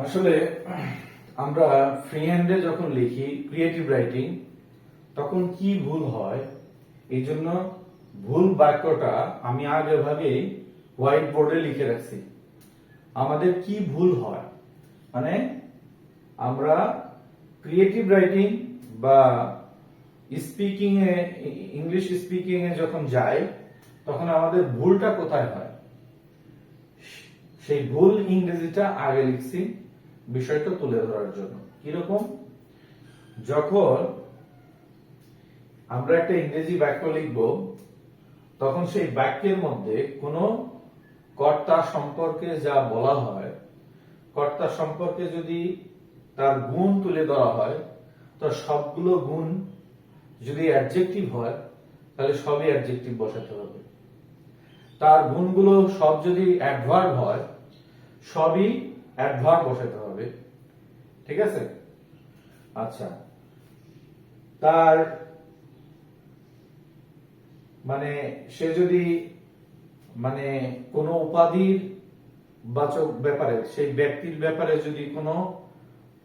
আসলে আমরা ফ্রি হ্যান্ডে যখন লিখি ক্রিয়েটিভ রাইটিং তখন কি ভুল হয় এই জন্য ভুল বাক্যটা আমি আগে ভাগেই হোয়াইট বোর্ডে লিখে রাখছি। আমাদের কি ভুল হয় মানে আমরা ক্রিয়েটিভ রাইটিং বা স্পিকিং এ ইংলিশ স্পিকিং এ যখন যাই তখন আমাদের ভুলটা কোথায় হয় সেই ভুল ইংরেজিটা আগে লিখছি বিষয়টা তুলে ধরার জন্য। কিরকম, যখন আমরা একটা ইংরেজি বাক্য লিখব তখন সেই বাক্যের মধ্যে কোনো কর্তা সম্পর্কে যা বলা হয়, কর্তা সম্পর্কে যদি তার গুণ তুলে ধরা হয় তো সবগুলো গুণ যদি অ্যাডজেক্টিভ হয় তাহলে সবই অ্যাডজেক্টিভ বসাতে হবে। তার গুণগুলো সব যদি অ্যাডভার্ব হয় সবই অ্যাডভার্ব বসাতে হবে। ঠিক আছে? আচ্ছা, তার মানে সে যদি মানে কোনো উপাধির বাচক ব্যাপারে সেই ব্যক্তির ব্যাপারে যদি কোনো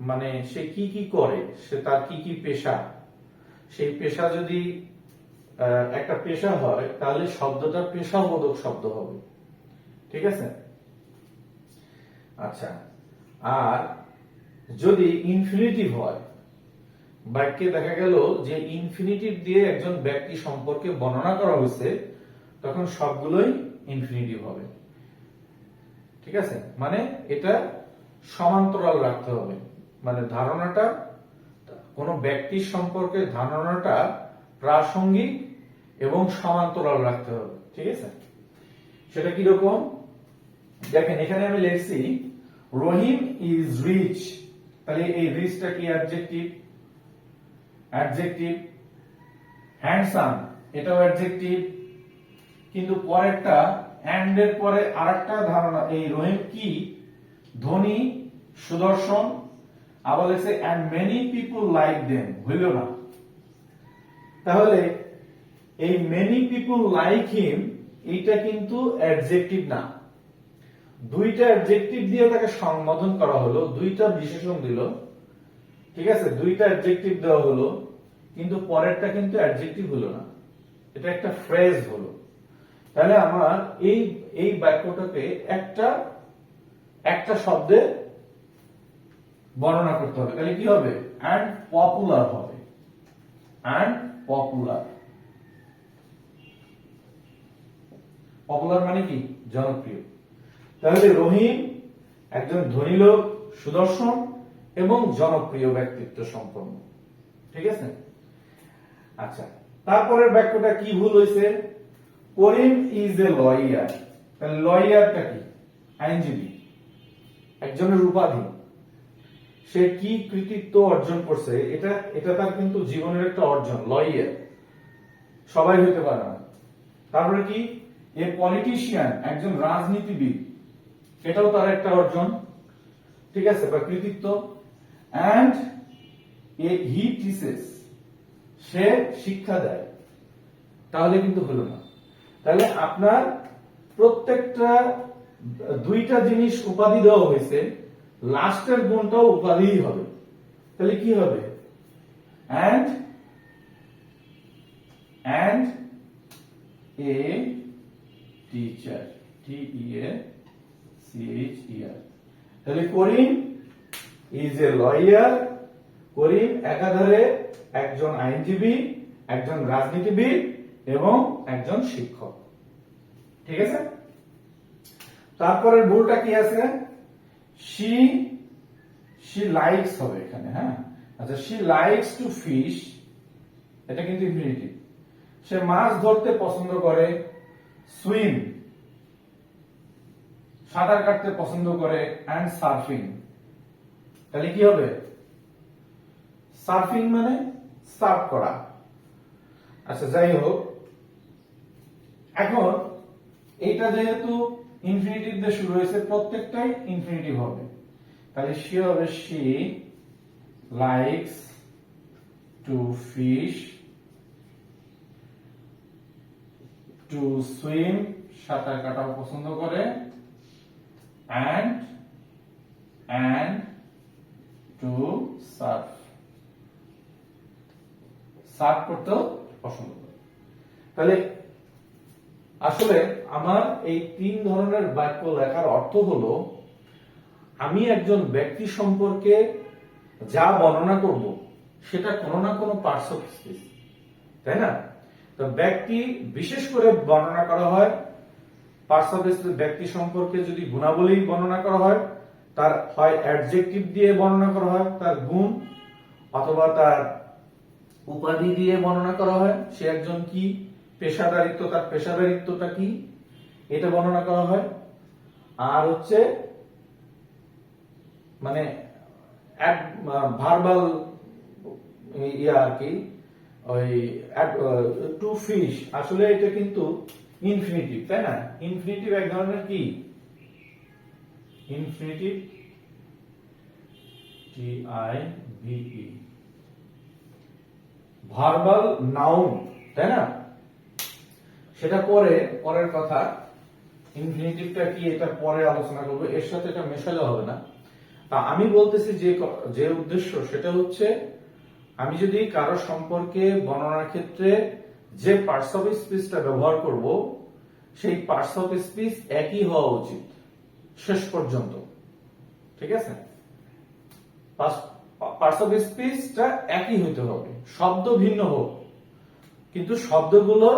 মানে সে কি কি করে, সে তার কি কি পেশা, সেই পেশা যদি একটা পেশা হয় তাহলে শব্দটা পেশাবোধক শব্দ হবে। ঠিক আছে? আচ্ছা, আর যদি ইনফিনিটিভ হয়, বাক্যে দেখা গেল যে ইনফিনিটিভ দিয়ে একজন ব্যক্তি সম্পর্কে বর্ণনা করা হয়েছে তখন সবগুলোই ইনফিনিটিভ হবে। ঠিক আছে? মানে এটা সমান্তরাল রাখতে হবে, মানে ধারণাটা কোনো ব্যক্তির সম্পর্কে ধারণাটা প্রাসঙ্গিক এবং সমান্তরাল রাখতে হবে। ঠিক আছে? সেটা কিরকম দেখেন, এখানে আমি লিখছি রহিম ইজ রিচ, তাহলে এই রিচটা কি অ্যাডজেক্টিভ? অ্যাডজেক্টিভ। হ্যান্ডসাম এটাও অ্যাডজেক্টিভ, কিন্তু পরেরটা এন্ড এর পরে আরেকটা ধারণা, এই রহিম কি ধনী সুদর্শন, আবার লেখছে and many people like them, হইল না। তাহলে এই মেনি পিপল লাইক হিম এইটা কিন্তু অ্যাডজেক্টিভ না, দুইটা অ্যাডজেক্টিভ দিয়ে তাকে সম্বোধন করা হলো, দুইটা বিশেষণ দিল। ঠিক আছে? দুইটা অ্যাডজেক্টিভ দেওয়া হলো কিন্তু পরেরটা কিন্তু অ্যাডজেক্টিভ হলো না, এটা একটা ফ্রেজ হলো। তাহলে আমার এই বাক্যটাকে একটা শব্দে বর্ণনা করতে হবে। তাহলে কি হবে? এন্ড পপুলার হবে। And popular. পপুলার মানে কি? জনপ্রিয়। তাহলে রহিম একজন ধনী লোক, সুদর্শন এবং জনপ্রিয় ব্যক্তিত্ব সম্পন্ন। ঠিক আছে? আচ্ছা, তারপরের বাক্যটা কি ভুল হয়েছে? করিম ইজ এ লয়ার। তাহলে লয়ারটা কি? আইনজীবী, একজনের উপাধি। সে কি কৃতিত্ব অর্জন করছে এটা তার কিন্তু জীবনের একটা অর্জন। লয়ার সবাই হইতে পারে না। তারপরে কি? এ পলিটিশিয়ান, একজন রাজনীতিবিদ, এটাও তার একটা অর্জন। ঠিক আছে, বা কৃতিত্ব। এন্ড হি টিচেস, সে শিক্ষা দেয়, তাহলে কিন্তু হলো না। তাহলে আপনার প্রত্যেকটা দুইটা জিনিস উপাধি দেওয়া হয়েছে, লাস্টের গুণটাও উপাধিই হবে। তাহলে কি হবে? And a teacher, TEACHER। তাহলে করিম ইজ এ লয়ার, করিম একাধারে একজন আইনজীবী, একজন রাজনীতিবিদ এবং একজন শিক্ষক। ঠিক আছে? তারপরের ভুলটা কি আছে? she লাইকস হবে এখানে। হ্যাঁ, আচ্ছা, she লাইকস টু ফিশ, এটা কিন্তু ইনফিনিটিভ। সে মাছ ধরতে পছন্দ করে। সুইম, সাঁতার কাটতে পছন্দ করে। এন্ড সার্ফিং, তাহলে কি হবে? সার্ফিং মানে সার্ফ করা। আচ্ছা, যাই হোক, এখন এইটা যেহেতু ইনফিনিটিভ দিয়ে শুরু হয়েছে প্রত্যেকটাই ইনফিনিটিভ হবে। তাহলে সে হবে she likes to fish, to swim, সাঁতার কাটাও পছন্দ করে। and সার্ভ করতেও পছন্দ করে। তাহলে আসলে আমার এই 3 ধরনের বাক্য লেখার অর্থ হলো আমি একজন ব্যক্তি সম্পর্কে যা বর্ণনা করব সেটা কোনো না কোনো পার্টস অফ স্পিচ, তাই না? তো ব্যক্তি বিশেষ করে বর্ণনা করা হয় পার্টস অফ স্পিচ। ব্যক্তি সম্পর্কে যদি গুণাবলী বর্ণনা করা হয়, তার হয় অ্যাডজেক্টিভ দিয়ে বর্ণনা করা হয় তার গুণ, অথবা তার উপাধি দিয়ে বর্ণনা করা হয় সে একজন কি, পেশাদারিত্ব, তার পেশাদারিত্বটা কি, এটা বর্ণনা করা হয়। আর হচ্ছে মানে ভার্বাল ইয়া আর কি, ওই টু ফিশ, আসলে এটা কিন্তু ইনফিনিটিভ, তাই না? ইনফিনিটিভ এক ধরনের কি, ইনফিনিটিভ, TIVE, ভার্বাল নাউন, তাই না? সেটা পরের কথা। ইনফিনিটিভটা কি এটা পরে আলোচনা করব, এর সাথে এটা মেশালে হবে না। তা আমি বলতেছি যে উদ্দেশ্য সেটা হচ্ছে আমি যদি কারো সম্পর্কে বর্ণনার ক্ষেত্রে যে পার্টস অফ স্পিচটা ব্যবহার করব সেই পার্টস অফ স্পিচ একই হওয়া উচিত শেষ পর্যন্ত, ঠিক আছে? পার্টস অফ স্পিচটা একই হইতে হবে, শব্দ ভিন্ন হোক, কিন্তু শব্দগুলো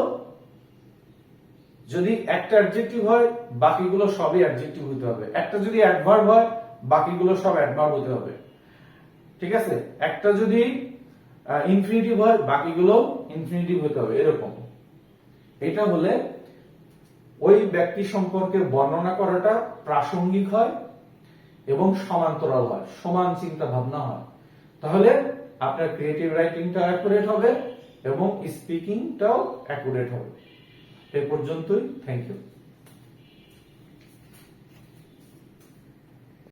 যদি একটা অ্যাডজেক্টিভ হয় বাকিগুলো সবই অ্যাডজেক্টিভ হতে হবে, একটা যদি অ্যাডভার্ব হয় বাকিগুলো সব অ্যাডভার্ব হতে হবে, ঠিক আছে? একটা যদি ইনফিনিটিভ হয় বাকিগুলো ইনফিনিটিভ হতে হবে, এরকম। এটা হলে ওই ব্যক্তি সম্পর্কে বর্ণনা করাটা প্রাসঙ্গিক হয় এবং সমান্তরাল হয়, সমান চিন্তা ভাবনা হয়। তাহলে আপনার ক্রিয়েটিভ রাইটিংটা অ্যাকুরেট হবে এবং স্পিকিংটাও অ্যাকুরেট হবে। এই পর্যন্তই, থ্যাংক ইউ।